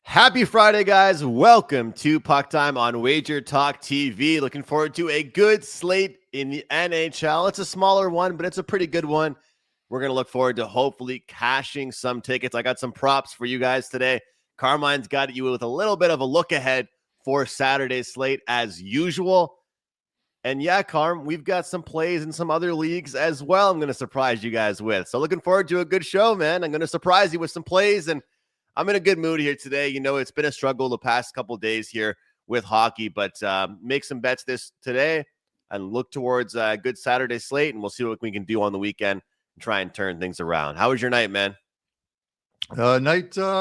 Happy Friday, guys. Welcome to PuckTime on WagerTalk TV. Looking forward to a good slate in the NHL. It's a smaller one, but it's a pretty good one. We're going to look forward to hopefully cashing some tickets. I got some props for you guys today. Carmine's got you with a little bit of a look ahead for Saturday's slate as usual. And yeah, Carm, we've got some plays in some other leagues as well I'm going to surprise you guys with. So looking forward to a good show, man. I'm going to surprise you with some plays, and I'm in a good mood here today. You know, it's been a struggle the past couple of days here with hockey, but make some bets today and look towards a good Saturday slate, and we'll see what we can do on the weekend and try and turn things around. How was your night, man? It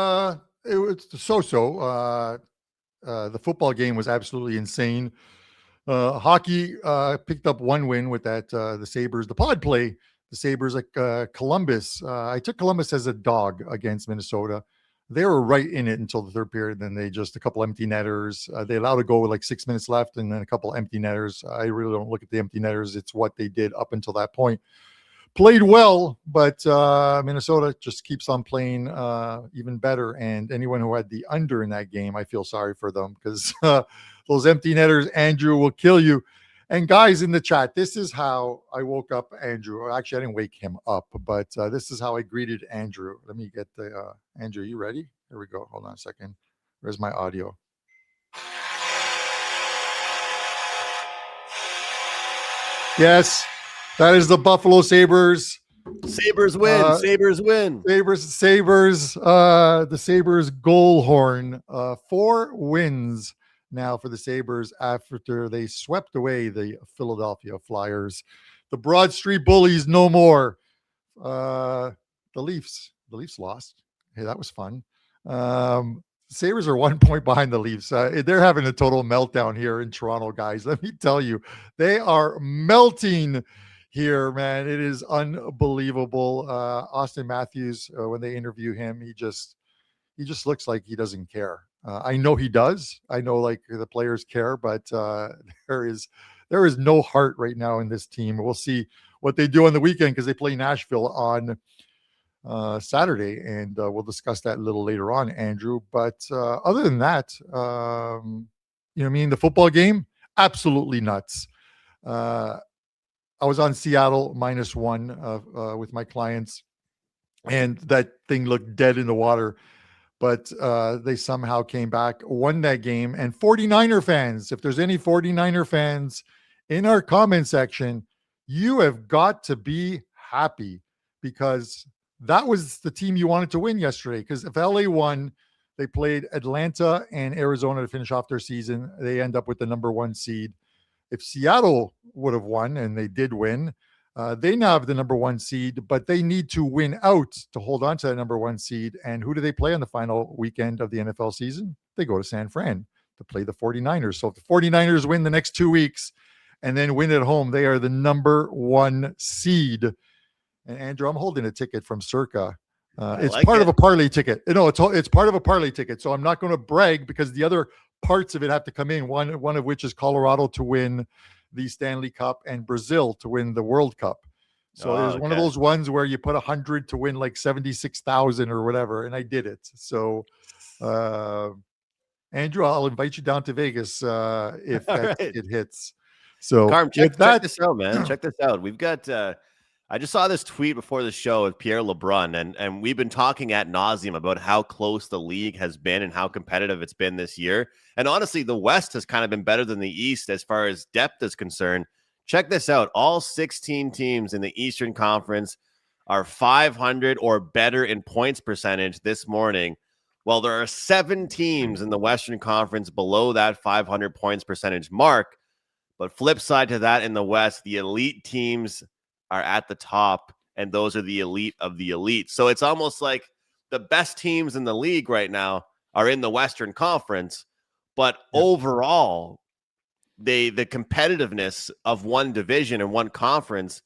was so-so. The football game was absolutely insane. Hockey picked up one win with that, the Sabres, the pod play. The Sabres, like Columbus. I took Columbus as a dog against Minnesota. They were right in it until the third period. Then they just a couple empty netters. They allowed to go with like 6 minutes left and then a couple empty netters. I really don't look at the empty netters. It's what they did up until that point. Played well, but Minnesota just keeps on playing even better. And anyone who had the under in that game, I feel sorry for them because those empty netters, Andrew, will kill you. And guys in the chat, this is how I woke up Andrew. Actually, I didn't wake him up, but this is how I greeted Andrew. Let me get the Andrew. You ready? Here we go. Hold on a second. Where's my audio? Yes, that is the Buffalo Sabres. Sabres win. Sabres win. Sabres. The Sabres goal horn. 4 wins now for the Sabres after they swept away the Philadelphia Flyers. The Broad Street Bullies no more. The Leafs lost. Hey, that was fun. Sabres are 1 point behind the Leafs. They're having a total meltdown here in Toronto, guys. Let me tell you, they are melting here, man. It is unbelievable. Austin Matthews, when they interview him, he just looks like he doesn't care. I know he does. I know like the players care, but there is no heart right now in this team. We'll see what they do on the weekend because they play Nashville on Saturday, and we'll discuss that a little later on, Andrew. But other than that, the football game, absolutely nuts. I was on Seattle -1 with my clients, and that thing looked dead in the water. But they somehow came back, won that game. And 49er fans, if there's any 49er fans in our comment section, you have got to be happy because that was the team you wanted to win yesterday. Because if LA won, they played Atlanta and Arizona to finish off their season. They end up with the number 1 seed. If Seattle would have won, and they did win, they now have the number 1 seed, but they need to win out to hold on to that number 1 seed. And who do they play on the final weekend of the NFL season? They go to San Fran to play the 49ers. So if the 49ers win the next 2 weeks and then win at home, they are the number 1 seed. And Andrew, I'm holding a ticket from Circa. It's part of a parlay ticket. No, it's part of a parlay ticket. So I'm not going to brag because the other parts of it have to come in. One of which is Colorado to win the Stanley Cup and Brazil to win the World Cup. So there's one of those ones where you put 100 to win like 76,000 or whatever. And I did it. So, Andrew, I'll invite you down to Vegas if it hits. So Carm, check this out, man. Check this out. We've got, I just saw this tweet before the show of Pierre LeBrun, and we've been talking ad nauseum about how close the league has been and how competitive it's been this year. And honestly, the West has kind of been better than the East as far as depth is concerned. Check this out. All 16 teams in the Eastern Conference are 500 or better in points percentage this morning. Well, there are 7 teams in the Western Conference below that 500 points percentage mark. But flip side to that, in the West, the elite teams are at the top, and those are the elite of the elite. So it's almost like the best teams in the league right now are in the Western Conference, but overall, the competitiveness of one division and one conference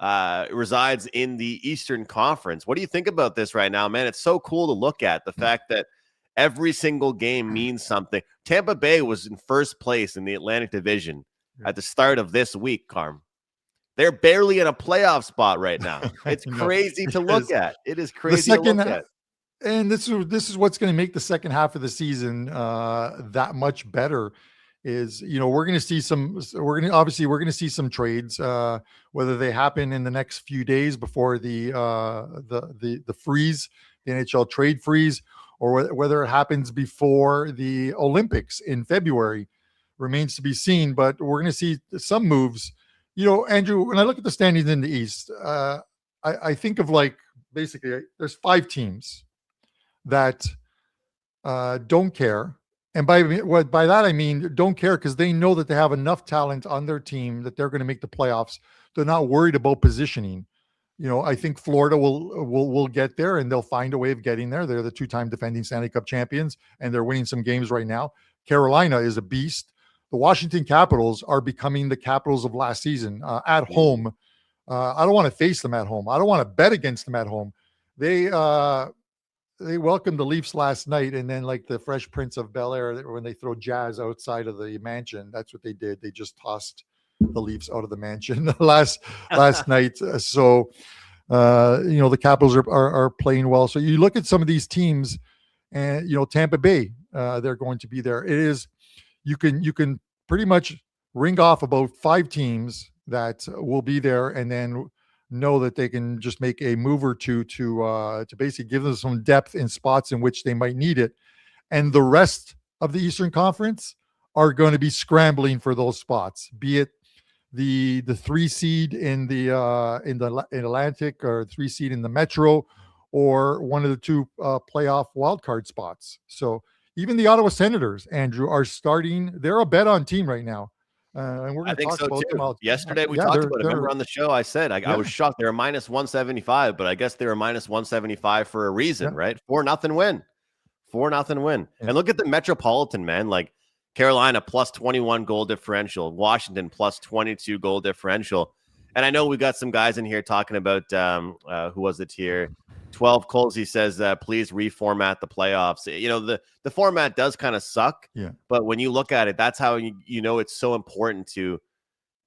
resides in the Eastern Conference. What do you think about this right now, man? It's so cool to look at, the fact that every single game means something. Tampa Bay was in first place in the Atlantic Division at the start of this week, Carm. They're barely in a playoff spot right now. It's crazy to look at. It is crazy to look at. And this is what's going to make the second half of the season that much better. Is, we're going to see we're going to see some trades, whether they happen in the next few days before the freeze, the NHL trade freeze, or whether it happens before the Olympics in February, remains to be seen. But we're going to see some moves. Andrew, when I look at the standings in the East, I think of, like, basically there's 5 teams that don't care. And by that, I mean, don't care because they know that they have enough talent on their team that they're going to make the playoffs. They're not worried about positioning. I think Florida will get there, and they'll find a way of getting there. They're the 2-time defending Stanley Cup champions, and they're winning some games right now. Carolina is a beast. The Washington Capitals are becoming the Capitals of last season at home. I don't want to face them at home. I don't want to bet against them at home. They welcomed the Leafs last night, and then, like the Fresh Prince of Bel-Air, when they throw jazz outside of the mansion, that's what they did. They just tossed the Leafs out of the mansion last night. So, the Capitals are playing well. So you look at some of these teams, and Tampa Bay, they're going to be there. It is you can pretty much ring off about 5 teams that will be there, and then know that they can just make a move or two to basically give them some depth in spots in which they might need it. And the rest of the Eastern Conference are going to be scrambling for those spots, be it the 3 seed in the Atlantic, or 3 seed in the Metro, or one of the 2 playoff wildcard spots. So even the Ottawa Senators, Andrew, are starting. They're a bet on team right now. And we're going to talk about them. Yesterday we talked about it. Remember on the show, I said I was shocked. They were minus 175, but I guess they were minus 175 for a reason, right? 4-0 win. 4-0 win. Yeah. And look at the Metropolitan, man. Like Carolina plus 21 goal differential, Washington plus 22 goal differential. And I know we got some guys in here talking about who was it here? 12 Coles, he says, please reformat the playoffs. The format does kind of suck. Yeah. But when you look at it, that's how it's so important to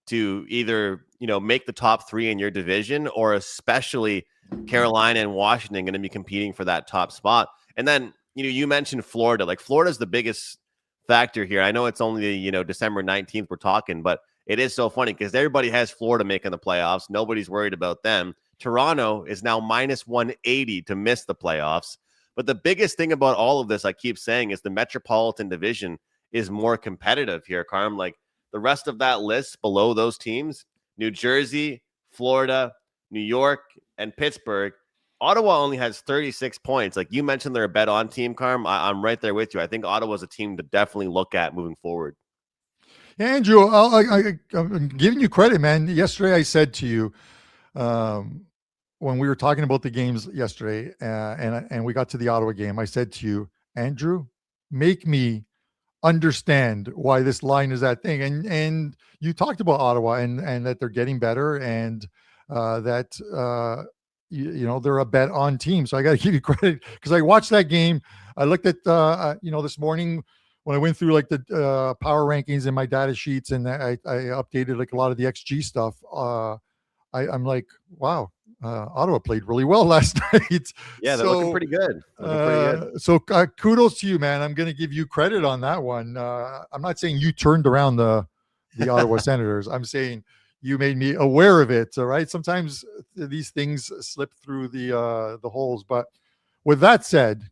either, make the top 3 in your division, or especially Carolina and Washington going to be competing for that top spot. And then, you mentioned Florida. Like, Florida's the biggest factor here. I know it's only, December 19th we're talking, but it is so funny because everybody has Florida making the playoffs. Nobody's worried about them. Toronto is now minus 180 to miss the playoffs. But the biggest thing about all of this, I keep saying, is the Metropolitan Division is more competitive here, Carm. Like, the rest of that list below those teams, New Jersey, Florida, New York, and Pittsburgh, Ottawa only has 36 points. Like you mentioned, they're a bet on team, Carm. I'm right there with you. I think Ottawa's a team to definitely look at moving forward. Yeah, Andrew, I'm giving you credit, man. Yesterday I said to you, when we were talking about the games yesterday, and we got to the Ottawa game, I said to you, Andrew, make me understand why this line is that thing. And you talked about Ottawa and that they're getting better, and that they're a bet on team. So I got to give you credit, because I watched that game. I looked at this morning when I went through like the power rankings in my data sheets, and I updated like a lot of the XG stuff. I'm like, wow, Ottawa played really well last night. Yeah, they're looking pretty good. So kudos to you, man. I'm going to give you credit on that one. I'm not saying you turned around the Ottawa Senators. I'm saying you made me aware of it. All right. Sometimes these things slip through the holes. But with that said,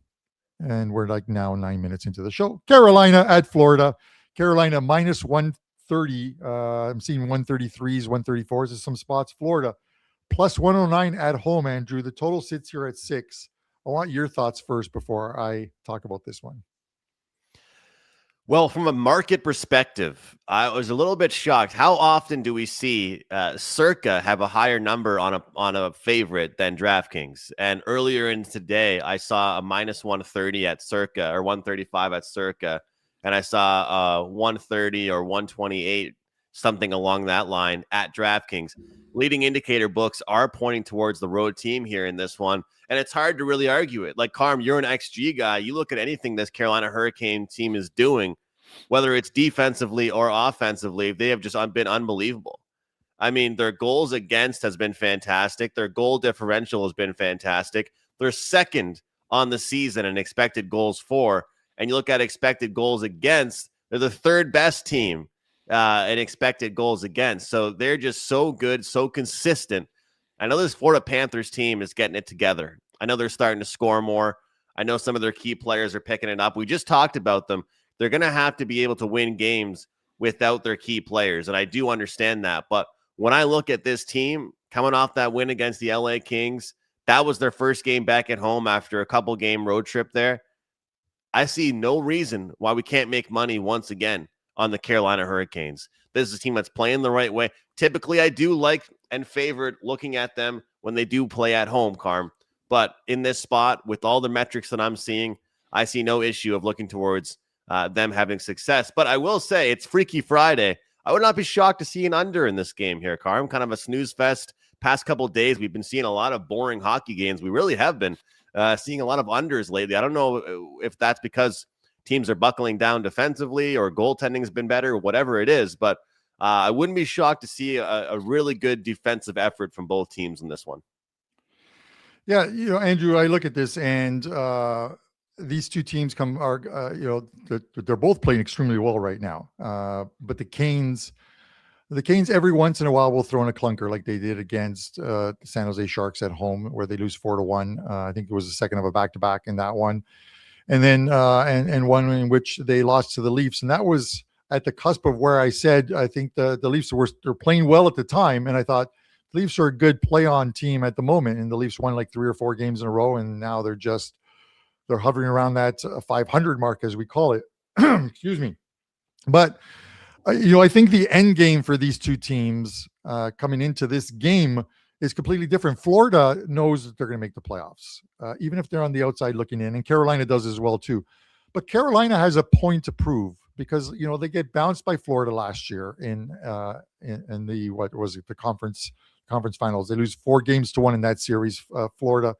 and we're like now 9 minutes into the show, Carolina at Florida. Carolina minus 130. I'm seeing 133s, 134s in some spots. Florida plus 109 at home, Andrew. The total sits here at 6. I want your thoughts first before I talk about this one. Well, from a market perspective, I was a little bit shocked. How often do we see Circa have a higher number on a favorite than DraftKings? And earlier in today, I saw a minus 130 at Circa, or 135 at Circa, and I saw 130 or 128, something along that line at DraftKings. Leading indicator books are pointing towards the road team here in this one, and it's hard to really argue it. Like, Carm, you're an XG guy. You look at anything this Carolina Hurricane team is doing, whether it's defensively or offensively, they have just been unbelievable. I mean, their goals against has been fantastic. Their goal differential has been fantastic. They're second on the season and expected goals for. And you look at expected goals against, they're the third best team in expected goals against. So they're just so good, so consistent. I know this Florida Panthers team is getting it together. I know they're starting to score more. I know some of their key players are picking it up. We just talked about them. They're going to have to be able to win games without their key players, and I do understand that. But when I look at this team coming off that win against the LA Kings, that was their first game back at home after a couple game road trip there. I see no reason why we can't make money once again on the Carolina Hurricanes. This is a team that's playing the right way. Typically, I do like and favorite looking at them when they do play at home, Carm. But in this spot, with all the metrics that I'm seeing, I see no issue of looking towards them having success. But I will say it's Freaky Friday. I would not be shocked to see an under in this game here, Carm. Kind of a snooze fest. Past couple of days, we've been seeing a lot of boring hockey games. We really have been seeing a lot of unders lately. I don't know if that's because teams are buckling down defensively or goaltending has been better or whatever it is. But I wouldn't be shocked to see a really good defensive effort from both teams in this one. Yeah, Andrew, I look at this and these two teams they're both playing extremely well right now. But the Canes every once in a while will throw in a clunker like they did against the San Jose Sharks at home, where they lose 4-1. I think it was the second of a back-to-back in that one. And then and one in which they lost to the Leafs. And that was at the cusp of where I said, I think the Leafs they're playing well at the time. And I thought the Leafs are a good play-on team at the moment. And the Leafs won like 3 or 4 games in a row. And now they're hovering around that 500 mark, as we call it. Excuse me. But, I think the end game for these two teams coming into this game is completely different. Florida knows that they're going to make the playoffs, even if they're on the outside looking in, and Carolina does as well too. But Carolina has a point to prove because they get bounced by Florida last year in the what was it the conference finals. They lose 4-1 in that series. Florida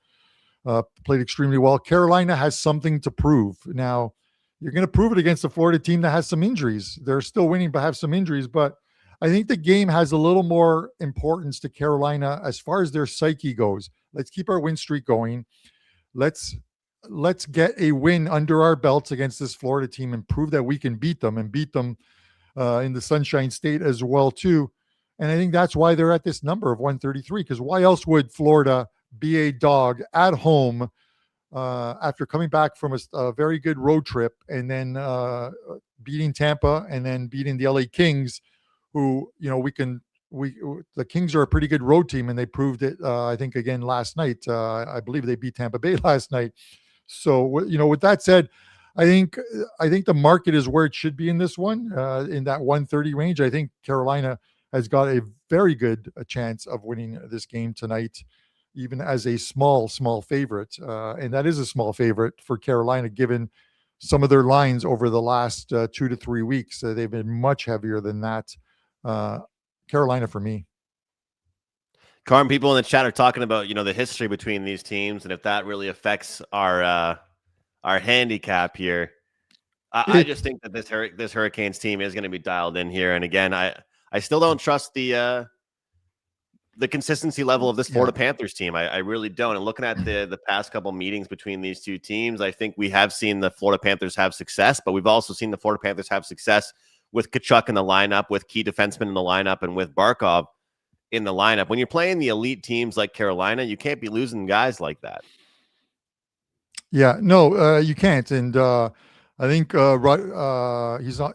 played extremely well. Carolina has something to prove now. You're going to prove it against a Florida team that has some injuries. They're still winning, but have some injuries. But I think the game has a little more importance to Carolina as far as their psyche goes. Let's keep our win streak going. Let's get a win under our belts against this Florida team and prove that we can beat them in the Sunshine State as well too. And I think that's why they're at this number of 133, because why else would Florida be a dog at home after coming back from a very good road trip and then beating Tampa and then beating the LA Kings, who, the Kings are a pretty good road team, and they proved it, I think, again last night. I believe they beat Tampa Bay last night. So, with that said, I think the market is where it should be in this one, in that 130 range. I think Carolina has got a very good chance of winning this game tonight, even as a small favorite. And that is a small favorite for Carolina, given some of their lines over the last 2 to 3 weeks. They've been much heavier than that. Carolina for me. Carm, people in the chat are talking about, the history between these teams and if that really affects our handicap here. I just think that this Hurricanes team is going to be dialed in here. And again, I still don't trust the consistency level of this Florida Panthers team. I really don't. And looking at the past couple meetings between these two teams, I think we have seen the Florida Panthers have success, but we've also seen the Florida Panthers have success with Tkachuk in the lineup, with key defensemen in the lineup, and with Barkov in the lineup. When you're playing the elite teams like Carolina, you can't be losing guys like that. Yeah, no, you can't. And I think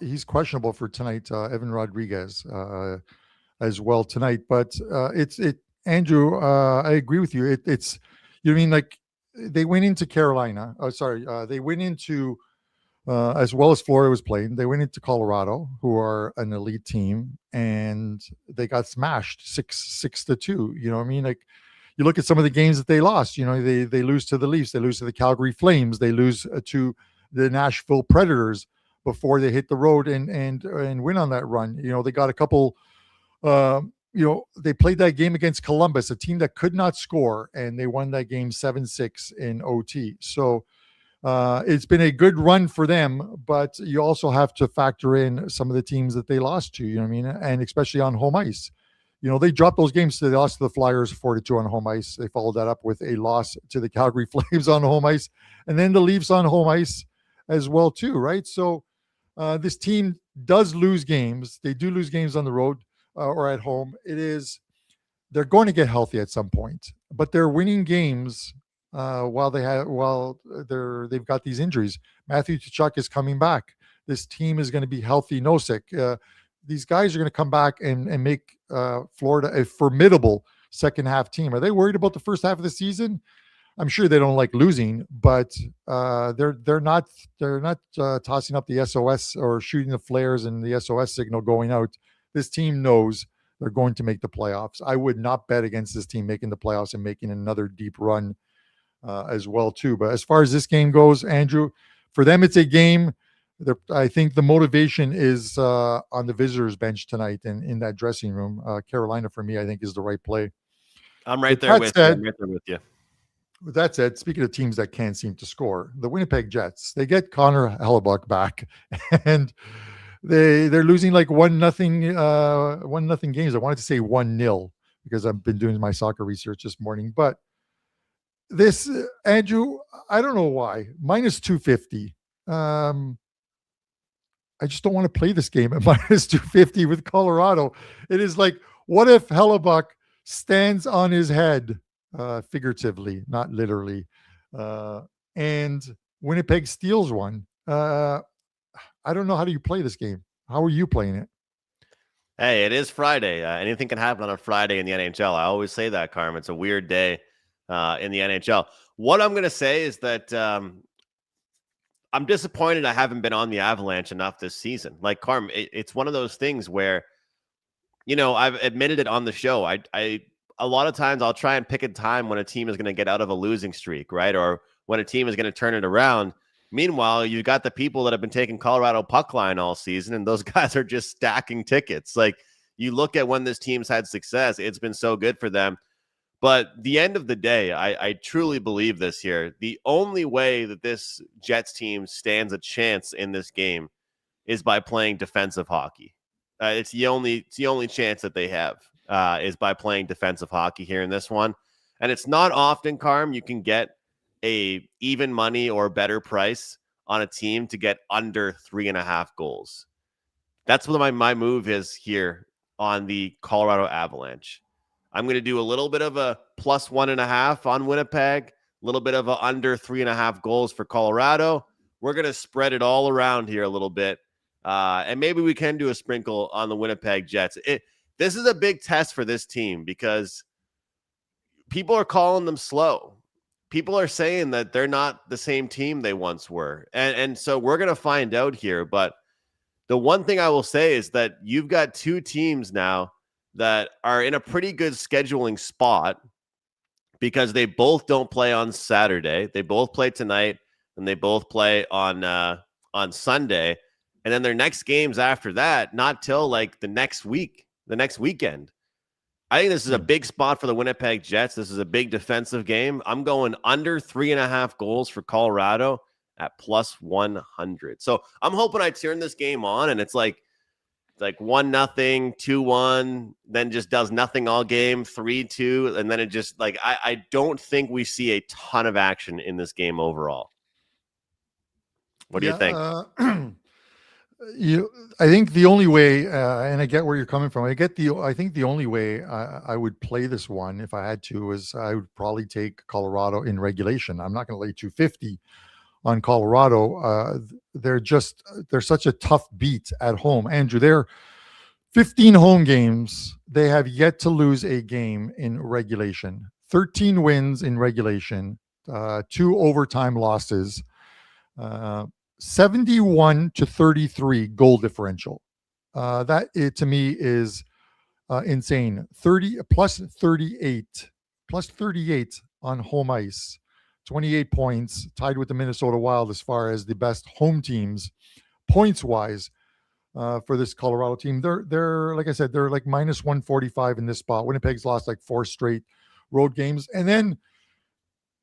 he's questionable for tonight, Evan Rodriguez, as well tonight. But Andrew, I agree with you. They went into Carolina. They went into as well as Florida was playing. They went into Colorado, who are an elite team, and they got smashed 6-2. You know what I mean? Like, you look at some of the games that they lost. They lose to the Leafs, they lose to the Calgary Flames, they lose to the Nashville Predators before they hit the road and win on that run. They got a couple. They played that game against Columbus, a team that could not score, and they won that game 7-6 in OT. So it's been a good run for them, but you also have to factor in some of the teams that they lost to, and especially on home ice. They dropped those games. They lost to the Flyers 4-2 on home ice. They followed that up with a loss to the Calgary Flames on home ice, and then the Leafs on home ice as well too, right? So this team does lose games. They do lose games on the road or at home. They're going to get healthy at some point, but they're winning games while they've got these injuries. Matthew Tkachuk is coming back. This team is going to be healthy, no sick. These guys are going to come back and make Florida a formidable second half team. Are they worried about the first half of the season? I'm sure they don't like losing, but they're not tossing up the SOS or shooting the flares and the SOS signal going out. This team knows they're going to make the playoffs. I would not bet against this team making the playoffs and making another deep run as well too. But as far as this game goes, Andrew, for them it's a game. I think the motivation is on the visitors' bench tonight and in that dressing room. Carolina, for me, I think is the right play. I'm right there with you. With that said, speaking of teams that can't seem to score, the Winnipeg Jets, they get Connor Hellebuck back, and they're losing like 1-0 games. I wanted to say 1-0 because I've been doing my soccer research this morning. But this, Andrew, I don't know why. -250. I just don't want to play this game at -250 with Colorado. It is like, what if Hellebuck stands on his head, figuratively, not literally, and Winnipeg steals one? I don't know. How do you play this game? How are you playing it? Hey, it is Friday. Anything can happen on a Friday in the NHL. I always say that, Carm. It's a weird day in the NHL. What I'm going to say is that I'm disappointed I haven't been on the Avalanche enough this season. Like, Carm, it's one of those things where, I've admitted it on the show. A lot of times I'll try and pick a time when a team is going to get out of a losing streak, right? Or when a team is going to turn it around. Meanwhile, you've got the people that have been taking Colorado puck line all season, and those guys are just stacking tickets. Like, you look at when this team's had success, it's been so good for them. But the end of the day, I truly believe this here. The only way that this Jets team stands a chance in this game is by playing defensive hockey. It's the only chance that they have is by playing defensive hockey here in this one. And it's not often, Carm, you can get a even money or better price on a team to get under 3.5 goals. That's what my move is here on the Colorado Avalanche. I'm going to do a little bit of a +1.5 on Winnipeg, a little bit of a under 3.5 goals for Colorado. We're going to spread it all around here a little bit. And maybe we can do a sprinkle on the Winnipeg Jets. This is a big test for this team because people are calling them slow. People are saying that they're not the same team they once were. And so we're going to find out here. But the one thing I will say is that you've got two teams now that are in a pretty good scheduling spot because they both don't play on Saturday. They both play tonight and they both play on Sunday. And then their next games after that, not till like the next weekend. I think this is a big spot for the Winnipeg Jets. This is a big defensive game. I'm going under 3.5 goals for Colorado at +100. So I'm hoping I turn this game on and it's like 1-0, 2-1, then just does nothing all game, 3-2, and then it just like I don't think we see a ton of action in this game overall. What do you think? I think the only way, and I get where you're coming from. I think the only way I would play this one if I had to is I would probably take Colorado in regulation. I'm not going to lay 250 on Colorado. They're such a tough beat at home. Andrew, they're 15 home games. They have yet to lose a game in regulation. 13 wins in regulation, 2 overtime losses, 71-33 goal differential. That to me is insane. 38 on home ice. 28 points, tied with the Minnesota Wild as far as the best home teams points wise for this Colorado team. They're like I said, they're like -145 in this spot. Winnipeg's lost like 4 straight road games. And then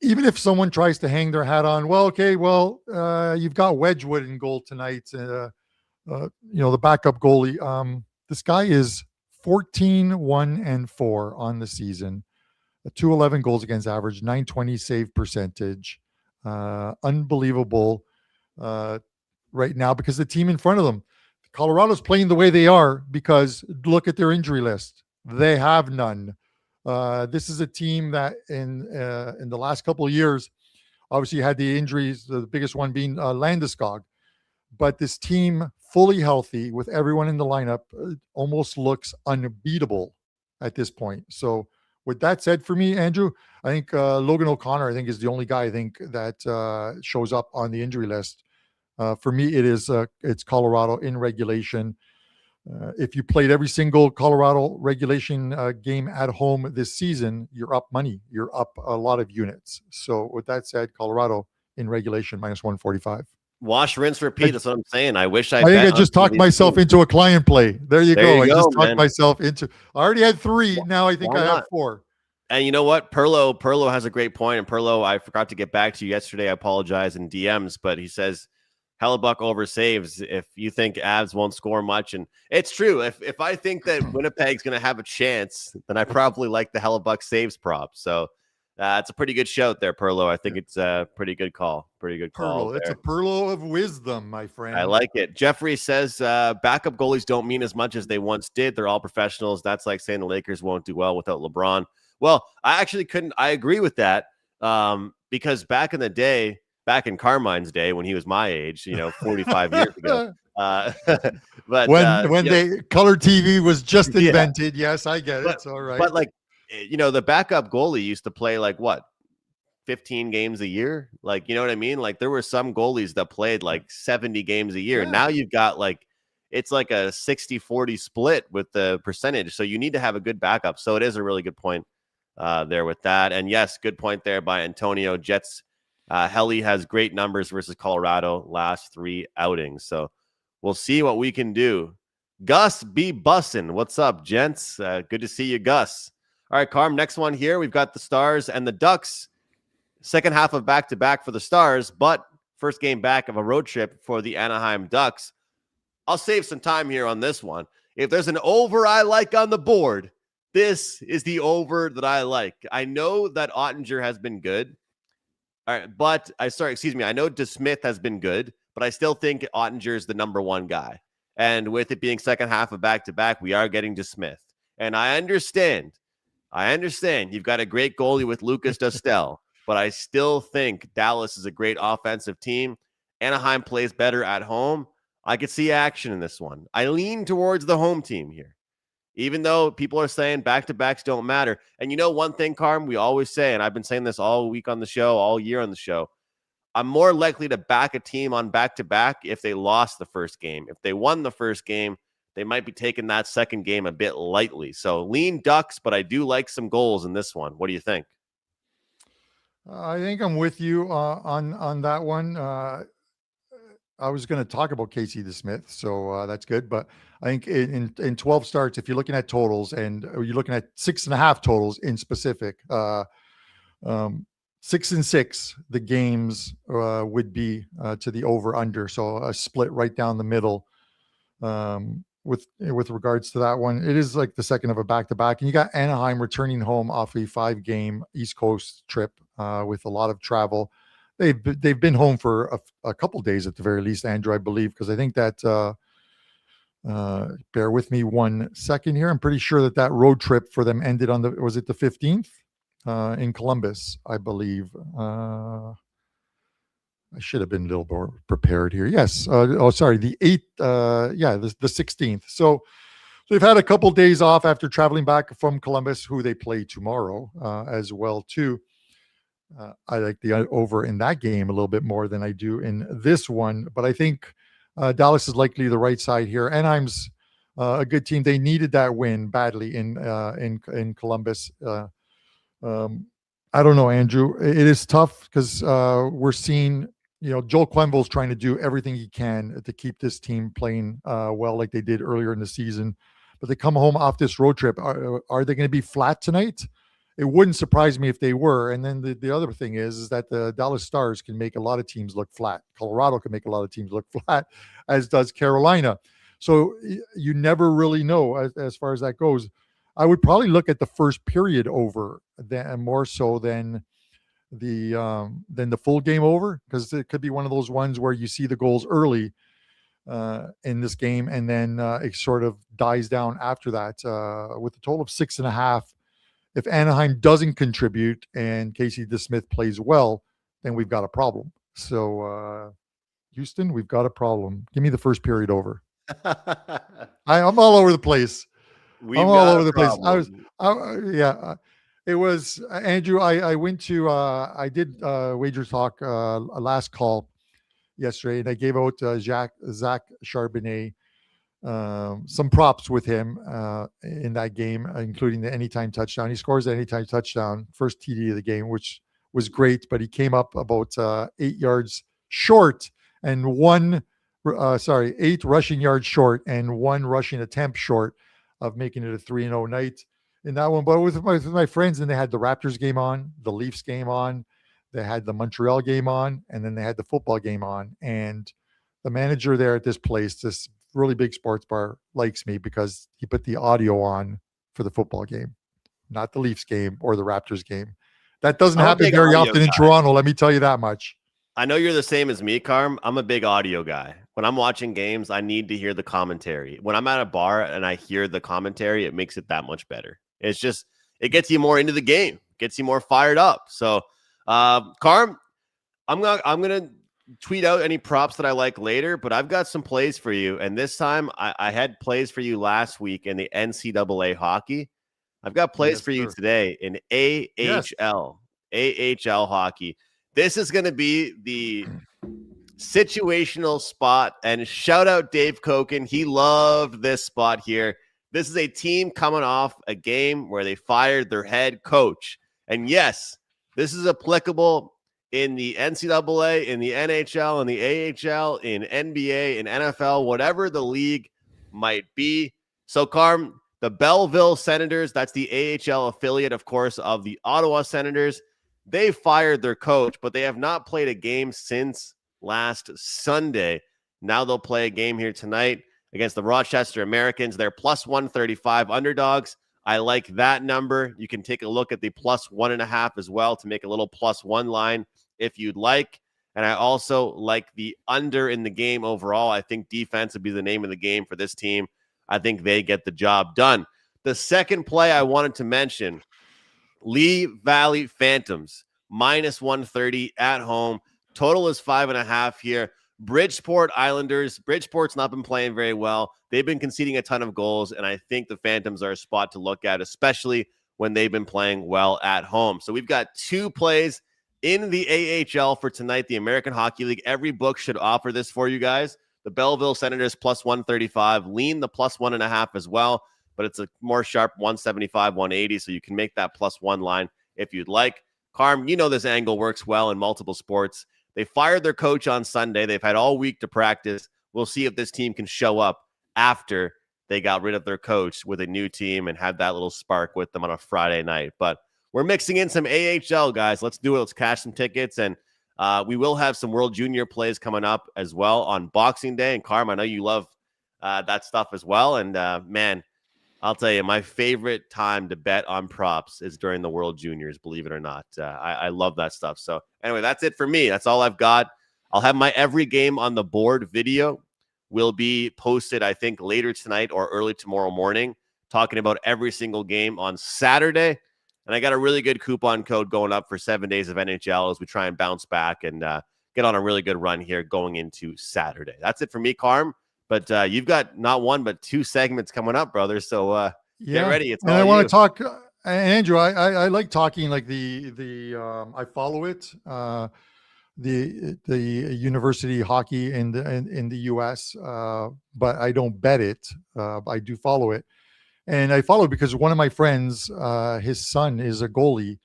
even if someone tries to hang their hat on, you've got Wedgwood in goal tonight. The backup goalie. This guy is 14-1-4 on the season, a 211 goals against average, 920 save percentage. Unbelievable right now because the team in front of them, Colorado's playing the way they are because look at their injury list. They have none. This is a team that in the last couple of years, obviously had the injuries, the biggest one being Landeskog. But this team, fully healthy with everyone in the lineup, almost looks unbeatable at this point. So with that said, for me, Andrew, I think Logan O'Connor, I think, is the only guy I think that shows up on the injury list. For me, it's Colorado in regulation. If you played every single Colorado regulation game at home this season, you're up money. You're up a lot of units. So with that said, Colorado in regulation -145. Wash, rinse, repeat. That's what I'm saying. I wish I think I just talked myself into a client play. There you go. I just talked myself into. I already had 3. Now I think I have 4. And you know what? Perlo has a great point. And Perlo, I forgot to get back to you yesterday. I apologize in DMs, but he says Hellebuck over saves if you think Avs won't score much. And it's true. If I think that Winnipeg's going to have a chance, then I probably like the Hellebuck saves prop. So it's a pretty good shout there, Perlo. I think it's a pretty good call. Pretty good call. It's a Perlo of wisdom, my friend. I like it. Jeffrey says backup goalies don't mean as much as they once did. They're all professionals. That's like saying the Lakers won't do well without LeBron. Well, I actually couldn't. I agree with that because back in the day, back in Carmine's day when he was my age, 45 years ago. But when color TV was just invented, yes, I get it. It's all right. But the backup goalie used to play 15 games a year. You know what I mean? There were some goalies that played 70 games a year. Yeah. Now you've got it's like a 60-40 split with the percentage. So you need to have a good backup. So it is a really good point there with that. And yes, good point there by Antonio. Jets. Helly has great numbers versus Colorado last 3 outings. So we'll see what we can do. Gus B. Bussin'. What's up, gents? Good to see you, Gus. All right, Carm, next one here. We've got the Stars and the Ducks. Second half of back-to-back for the Stars, but first game back of a road trip for the Anaheim Ducks. I'll save some time here on this one. If there's an over I like on the board, this is the over that I like. I know that Ottinger has been good. All right, but I know DeSmith has been good, but I still think Ottinger is the number 1 guy. And with it being second half of back-to-back, we are getting DeSmith. And I understand you've got a great goalie with Lucas Dostal, but I still think Dallas is a great offensive team. Anaheim plays better at home. I could see action in this one. I lean towards the home team here, even though people are saying back-to-backs don't matter. And one thing, Carm, we always say, and I've been saying this all week on the show, all year on the show, I'm more likely to back a team on back-to-back if they lost the first game. If they won the first game, they might be taking that second game a bit lightly. So lean Ducks, but I do like some goals in this one. What do you think? I think I'm with you on that one. I was going to talk about Casey DeSmith, so that's good. But I think in 12 starts, if you're looking at totals and you're looking at 6.5 totals in specific, 6-6, the games would be to the over/under. So a split right down the middle. With regards to that one, it is like the second of a back-to-back, and you got Anaheim returning home off a 5-game East Coast trip with a lot of travel. They've been home for a couple days at the very least, Andrew, I believe, because I think that bear with me 1 second here. I'm pretty sure that road trip for them ended on the 15th in Columbus, I believe. I should have been a little more prepared here. Yes. The 8th. The 16th. So they've had a couple days off after traveling back from Columbus, who they play tomorrow as well, too. I like the over in that game a little bit more than I do in this one. But I think Dallas is likely the right side here. Anaheim's a good team. They needed that win badly in Columbus. I don't know, Andrew. It is tough because we're seeing, Joel Quenneville's trying to do everything he can to keep this team playing well like they did earlier in the season. But they come home off this road trip. Are they going to be flat tonight? It wouldn't surprise me if they were. And then the other thing is that the Dallas Stars can make a lot of teams look flat. Colorado can make a lot of teams look flat, as does Carolina. So you never really know as far as that goes. I would probably look at the first period over more so than the full game over, because it could be one of those ones where you see the goals early in this game, and then it sort of dies down after that. With a total of 6.5, if Anaheim doesn't contribute and Casey DeSmith plays well, then we've got a problem. So Houston, we've got a problem. Give me the first period over. I'm all over the place. I'm all over the place. It was Andrew. I went to I did WagerTalk last call yesterday, and I gave out Zach Charbonnet some props with him in that game, including the anytime touchdown. He scores the anytime touchdown, first TD of the game, which was great, but he came up about 8 yards short and 8 rushing yards short and 1 rushing attempt short of making it a 3-0 night in that one. But with my friends, and they had the Raptors game on, the Leafs game on, they had the Montreal game on, and then they had the football game on. And the manager there at this place, this really big sports bar, likes me because he put the audio on for the football game, not the Leafs game or the Raptors game. That doesn't happen very often in Toronto, let me tell you that much. I know you're the same as me, Carm. I'm a big audio guy. When I'm watching games, I need to hear the commentary. When I'm at a bar and I hear the commentary, it makes it that much better. It's just, it gets you more into the game, gets you more fired up. So, Carm, I'm gonna tweet out any props that I like later, but I've got some plays for you. And this time I had plays for you last week in the NCAA hockey. I've got plays for you today in AHL, AHL hockey. This is going to be the situational spot, and shout out Dave Koken. He loved this spot here. This is a team coming off a game where they fired their head coach. And yes, this is applicable in the NCAA, in the NHL, in the AHL, in NBA, in NFL, whatever the league might be. So, Carm, the Belleville Senators, that's the AHL affiliate, of course, of the Ottawa Senators. They fired their coach, but they have not played a game since last Sunday. Now they'll play a game here tonight against the Rochester Americans. They're plus 135 underdogs. I like that number. You can take a look at the plus 1.5 as well to make a little plus 1 line if you'd like. And I also like the under in the game overall. I think defense would be the name of the game for this team. I think they get the job done. The second play I wanted to mention, Lee Valley Phantoms, minus 130 at home. Total is 5.5 here. Bridgeport Islanders. Bridgeport's not been playing very well. They've been conceding a ton of goals, and I think the Phantoms are a spot to look at, especially when they've been playing well at home. So we've got 2 plays in the AHL for tonight, the American Hockey League. Every book should offer this for you guys. The Belleville Senators plus 135. Lean the plus 1.5 as well, but it's a more sharp 175, 180, so you can make that plus 1 line if you'd like. Carm, you know this angle works well in multiple sports. They fired their coach on Sunday. They've had all week to practice. We'll see if this team can show up after they got rid of their coach with a new team and have that little spark with them on a Friday night. But we're mixing in some AHL, guys. Let's do it. Let's cash some tickets. And we will have some World Junior plays coming up as well on Boxing Day. And Carm, I know you love that stuff as well. And man, I'll tell you, my favorite time to bet on props is during the World Juniors, believe it or not. I love that stuff. So anyway, that's it for me. That's all I've got. I'll have my every game on the board video will be posted, I think, later tonight or early tomorrow morning, talking about every single game on Saturday. And I got a really good coupon code going up for 7 days of NHL as we try and bounce back and get on a really good run here going into Saturday. That's it for me, Carm. But you've got not 1, but 2 segments coming up, brother. So get ready. It's and I want to talk, Andrew. I like talking like I follow it. The university hockey in the U.S., but I don't bet it. I do follow it, and I follow it because one of my friends, his son is a goalie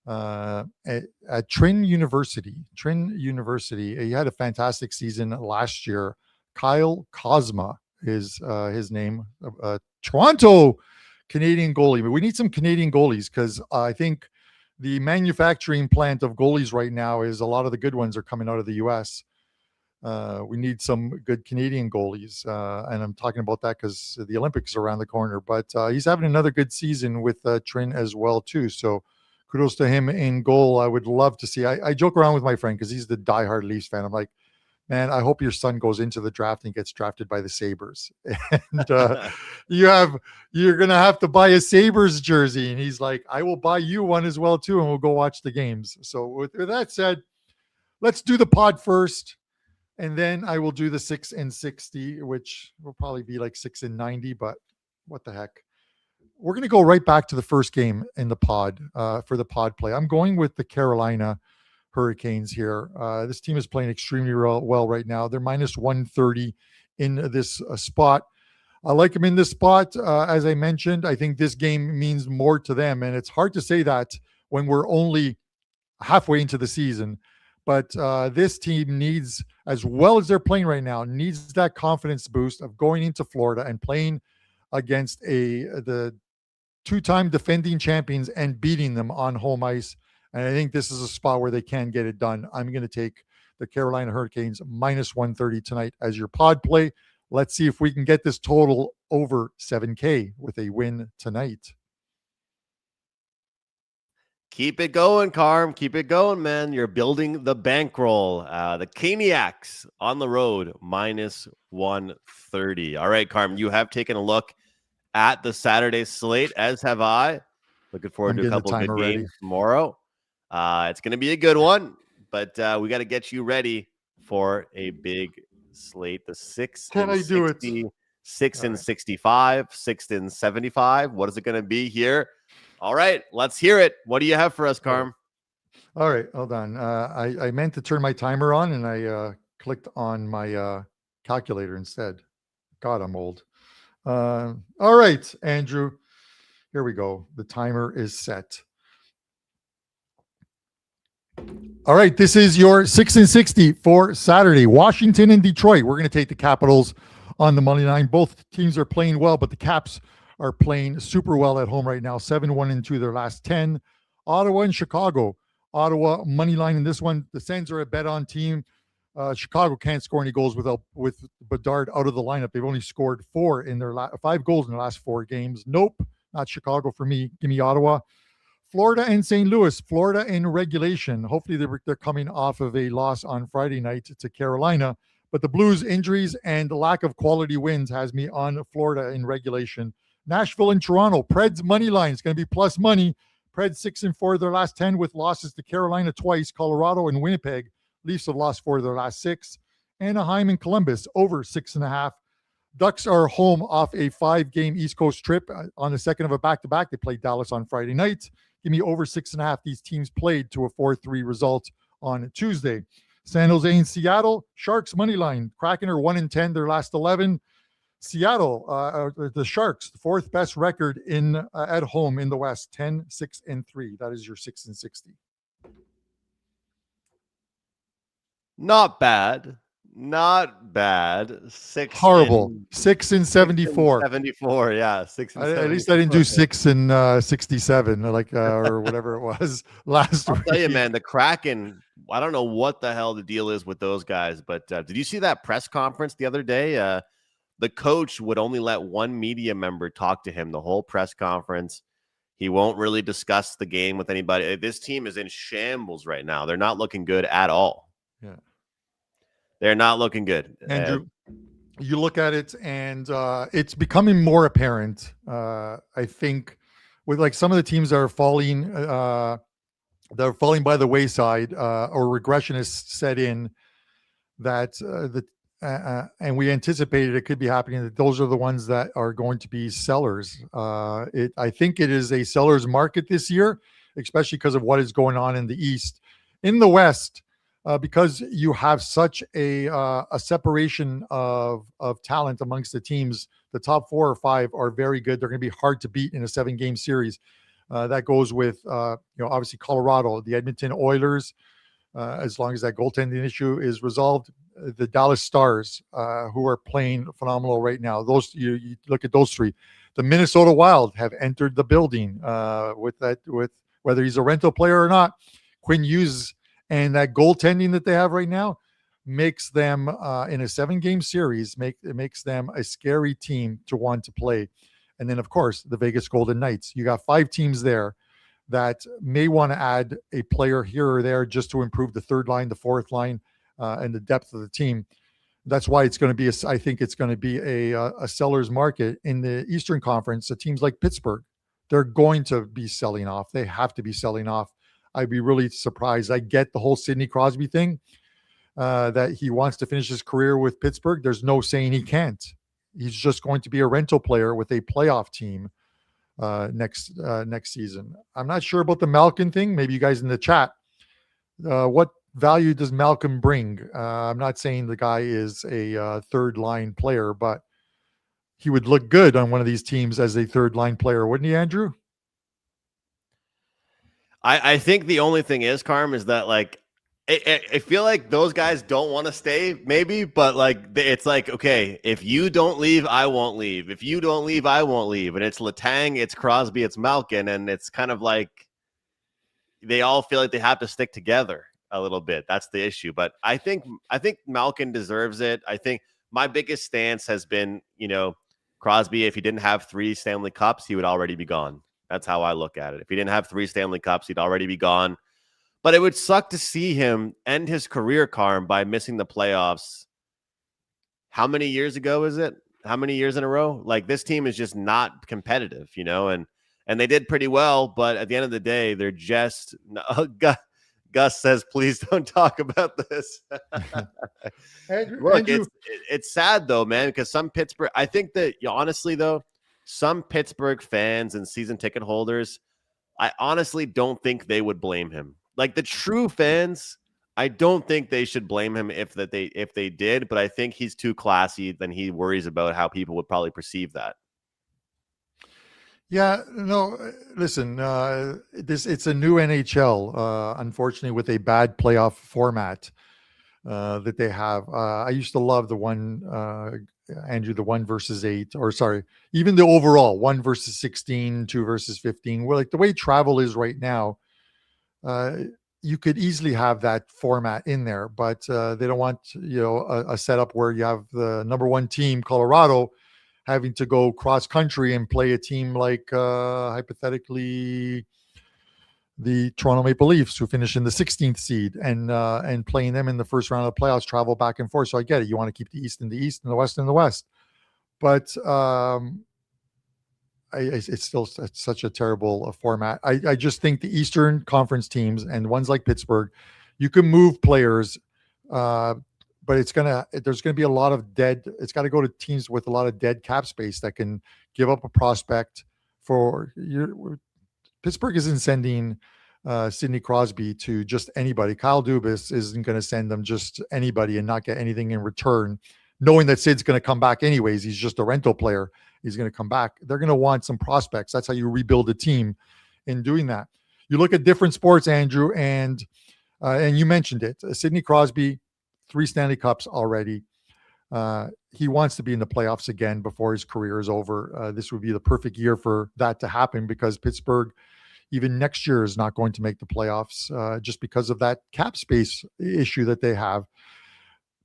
at Trin University. He had a fantastic season last year. Kyle Cosma is his name. Toronto Canadian goalie. We need some Canadian goalies because I think the manufacturing plant of goalies right now is a lot of the good ones are coming out of the U.S. We need some good Canadian goalies, and I'm talking about that because the Olympics are around the corner. But he's having another good season with Trin as well too. So kudos to him in goal. I would love to see. I joke around with my friend because he's the diehard Leafs fan. I'm like, man, I hope your son goes into the draft and gets drafted by the Sabres. And you're gonna have to buy a Sabres jersey. And he's like, I will buy you one as well too, and we'll go watch the games. So with that said, let's do the pod first. And then I will do the 6 and 60, which will probably be like 6 and 90, but what the heck. We're going to go right back to the first game in the pod for the pod play. I'm going with the Carolina Hurricanes here. This team is playing extremely well right now. They're minus 130 in this spot. I like them in this spot. As I mentioned, I think this game means more to them. And it's hard to say that when we're only halfway into the season. But this team needs, as well as they're playing right now, needs that confidence boost of going into Florida and playing against the two-time defending champions and beating them on home ice. And I think this is a spot where they can get it done. I'm going to take the Carolina Hurricanes minus 130 tonight as your pod play. Let's see if we can get this total over 7K with a win tonight. Keep it going, Carm. Keep it going, man. You're building the bankroll. The Caniacs on the road, minus 130. All right, Carm, you have taken a look at the Saturday slate, as have I. Looking forward to a couple of good games tomorrow. It's going to be a good one, but we got to get you ready for a big slate. The 6 Can and I do 60, it? 6 and 65, 6 and 75. What is it going to be here? All right, let's hear it. What do you have for us, Carm? All right, hold on. I meant to turn my timer on, and I clicked on my calculator instead. God, I'm old. All right, Andrew. Here we go. The timer is set. All right, this is your 6 and 60 for Saturday. Washington and Detroit. We're going to take the Capitals on the money line. Both teams are playing well, but the Caps are playing super well at home right now. 7-1-2 their last 10. Ottawa and Chicago. Ottawa money line in this one. The Sens are a bet on team. Chicago can't score any goals with Bedard out of the lineup. They've only scored 5 goals in their last 4 games. Nope, not Chicago for me. Give me Ottawa. Florida and St. Louis. Florida in regulation. Hopefully they're coming off of a loss on Friday night to Carolina. But the Blues injuries and the lack of quality wins has me on Florida in regulation. Nashville and Toronto. Preds money line is going to be plus money. Preds 6-4 their last 10 with losses to Carolina twice, Colorado and Winnipeg. Leafs have lost 4 of their last 6. Anaheim and Columbus over 6.5. Ducks are home off a 5-game East Coast trip on the second of a back-to-back. They played Dallas on Friday night. Give me over 6.5. These teams played to a 4-3 result on Tuesday. San Jose and Seattle. Sharks money line. Kraken are 1-10 their last 11. Seattle, the Sharks, the 4th best record in at home in the West, 10-6-3. That is your 6 and 60. Not bad. 6 and 74. 74, yeah. 6 and 74. At least I didn't do 6 and 67, or whatever it was last week. I'll tell you, man, the Kraken. I don't know what the hell the deal is with those guys, but did you see that press conference the other day? The coach would only let one media member talk to him the whole press conference. He won't really discuss the game with anybody. This team is in shambles right now. They're not looking good at all. Yeah. They're not looking good. Andrew, you look at it and it's becoming more apparent. I think with like some of the teams that are falling by the wayside or regression has set in that and we anticipated it could be happening, that those are the ones that are going to be sellers. I think it is a seller's market this year, especially because of what is going on in the East. In the West, because you have such a separation of talent amongst the teams, the top 4 or 5 are very good. They're going to be hard to beat in a 7-game series. That goes with, obviously Colorado, the Edmonton Oilers, as long as that goaltending issue is resolved. The Dallas Stars, who are playing phenomenal right now. Those you look at those 3. The Minnesota Wild have entered the building with whether he's a rental player or not. Quinn Hughes and that goaltending that they have right now. makes them in a 7-game series, it makes them a scary team to want to play. And then, of course, the Vegas Golden Knights. You got 5 teams there that may want to add a player here or there just to improve the third line, the fourth line, and the depth of the team. That's why it's going to be, I think it's going to be a seller's market in the Eastern Conference. The teams like Pittsburgh, they're going to be selling off. They have to be selling off. I'd be really surprised. I get the whole Sidney Crosby thing, that he wants to finish his career with Pittsburgh. There's no saying he can't. He's just going to be a rental player with a playoff team next season. I'm not sure about the Malkin thing. Maybe you guys in the chat. What value does Malcolm bring? I'm not saying the guy is a third line player, but he would look good on one of these teams as a third line player, wouldn't he, Andrew? I think the only thing is, Carm, is that like I feel like those guys don't want to stay, maybe, but like it's like, okay, if you don't leave, I won't leave. If you don't leave, I won't leave. And it's Letang, it's Crosby, it's Malkin, and it's kind of like they all feel like they have to stick together a little bit. That's the issue. But I think Malkin deserves it. I think my biggest stance has been, Crosby, if he didn't have 3 Stanley Cups, he would already be gone. That's how I look at it. If he didn't have 3 Stanley Cups, he'd already be gone. But it would suck to see him end his career, Carm, by missing the playoffs. How many years ago is it? How many years in a row? Like, this team is just not competitive, and they did pretty well, but at the end of the day, they're just Gus says, please don't talk about this. Look, it's sad though, man, because I think that honestly though, some Pittsburgh fans and season ticket holders, I honestly don't think they would blame him. Like the true fans, I don't think they should blame him if they did, but I think he's too classy, then he worries about how people would probably perceive that. Yeah, no, listen, it's a new NHL, unfortunately, with a bad playoff format that they have. I used to love the one, Andrew, the 1 versus 8, or sorry, even the overall 1 versus 16, 2 versus 15. Well, like the way travel is right now, you could easily have that format in there, but they don't want, a setup where you have the number 1 team, Colorado, having to go cross country and play a team like hypothetically the Toronto Maple Leafs, who finish in the 16th seed, and playing them in the first round of the playoffs, travel back and forth. So I get it. You want to keep the East in the East and the West in the West, but it's still such a terrible format. I just think the Eastern Conference teams and ones like Pittsburgh, you can move players, but there's going to be a lot of dead. It's got to go to teams with a lot of dead cap space that can give up a prospect for your. Pittsburgh isn't sending Sidney Crosby to just anybody. Kyle Dubas isn't going to send them just anybody and not get anything in return, knowing that Sid's going to come back anyways. He's just a rental player. He's going to come back. They're going to want some prospects. That's how you rebuild a team in doing that. You look at different sports, Andrew, and you mentioned it. Sidney Crosby, 3 Stanley Cups already. He wants to be in the playoffs again before his career is over. This would be the perfect year for that to happen, because Pittsburgh, even next year, is not going to make the playoffs just because of that cap space issue that they have.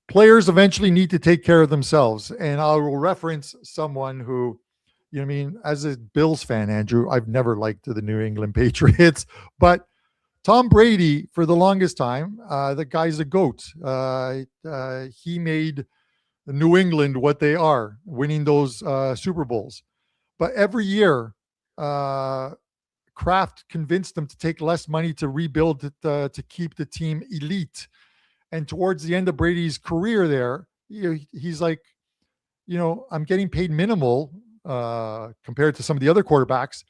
Players eventually need to take care of themselves. And I will reference someone who, as a Bills fan, Andrew, I've never liked the New England Patriots, but Tom Brady, for the longest time, the guy's a GOAT. He made New England what they are, winning those Super Bowls. But every year, Kraft convinced them to take less money to rebuild it, to keep the team elite. And towards the end of Brady's career there, he's like, I'm getting paid minimal compared to some of the other quarterbacks,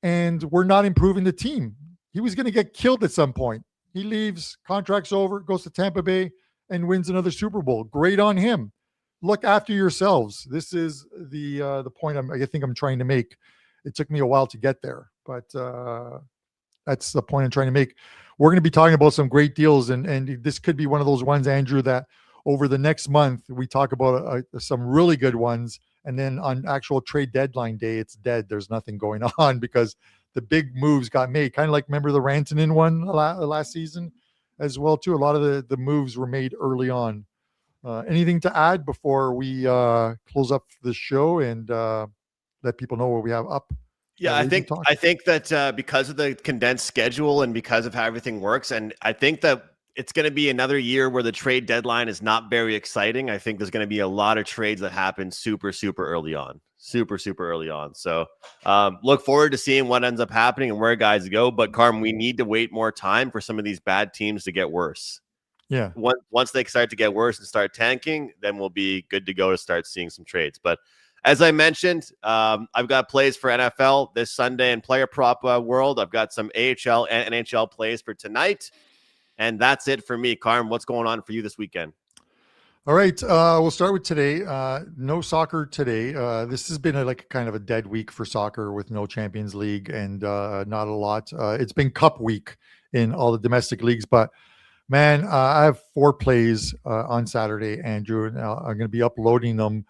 and we're not improving the team. He was going to get killed at some point. He leaves, contract's over, goes to Tampa Bay, and wins another Super Bowl. Great on him. Look after yourselves. This is the point I think I'm trying to make. It took me a while to get there, but that's the point I'm trying to make. We're going to be talking about some great deals, and this could be one of those ones, Andrew, that over the next month we talk about some really good ones, and then on actual trade deadline day, it's dead. There's nothing going on because the big moves got made. Kind of like, remember the Rantanen one last season? as well too. A lot of the moves were made early on. Anything to add before we close up the show and let people know what we have up? Yeah, I think that because of the condensed schedule and because of how everything works, and I think that it's going to be another year where the trade deadline is not very exciting. I think there's going to be a lot of trades that happen super early on, super early on. So look forward to seeing what ends up happening and where guys go. But Carm, we need to wait more time for some of these bad teams to get worse. Yeah. Once they start to get worse and start tanking, then we'll be good to go to start seeing some trades. But as I mentioned, I've got plays for NFL this Sunday and player prop world. I've got some AHL and NHL plays for tonight. And that's it for me. Carm, what's going on for you this weekend? All right. We'll start with today. No soccer today. This has been kind of a dead week for soccer with no Champions League and not a lot. It's been Cup week in all the domestic leagues. But, man, I have 4 plays on Saturday, Andrew, and I'm going to be uploading them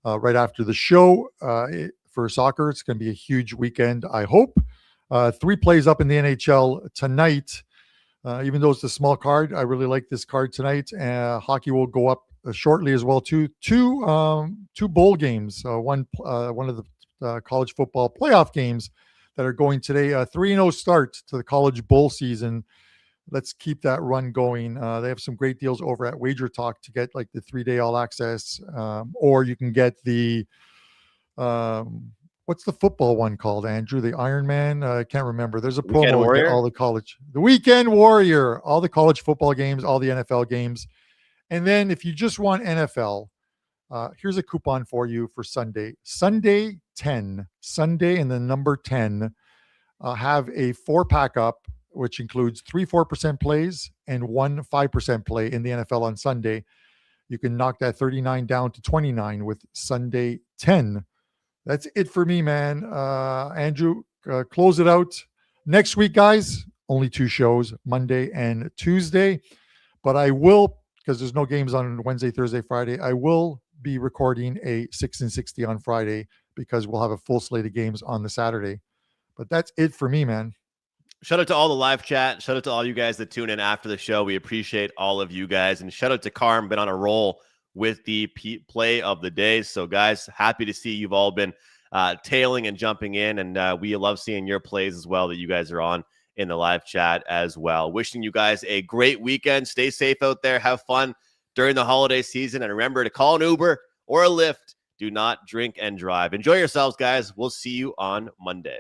right after the show for soccer. It's going to be a huge weekend, I hope. 3 plays up in the NHL tonight. Even though it's a small card, I really like this card tonight. Hockey will go up shortly as well too. Two bowl games. One of the college football playoff games that are going today. 3-0 start to the college bowl season. Let's keep that run going. They have some great deals over at WagerTalk to get the 3-day all access, or you can get the what's the football one called, Andrew? The Iron Man? I can't remember. There's a promo to get all the Weekend Warrior, all the college football games, all the NFL games. And then if you just want NFL, here's a coupon for you for Sunday. Sunday and the number 10 have a 4-pack up, which includes 3 4% plays and 1 5% play in the NFL on Sunday. You can knock that 39 down to 29 with Sunday 10. That's it for me, man. Andrew, close it out. Next week, guys, only 2 shows, Monday and Tuesday. But I will, because there's no games on Wednesday, Thursday, Friday, I will be recording a 6 and 60 on Friday because we'll have a full slate of games on the Saturday. But that's it for me, man. Shout out to all the live chat. Shout out to all you guys that tune in after the show. We appreciate all of you guys. And shout out to Carm, been on a roll with the play of the day. So, guys, happy to see you've all been tailing and jumping in. And we love seeing your plays as well that you guys are on in the live chat as well. Wishing you guys a great weekend. Stay safe out there. Have fun during the holiday season. And remember to call an Uber or a Lyft. Do not drink and drive. Enjoy yourselves, guys. We'll see you on Monday.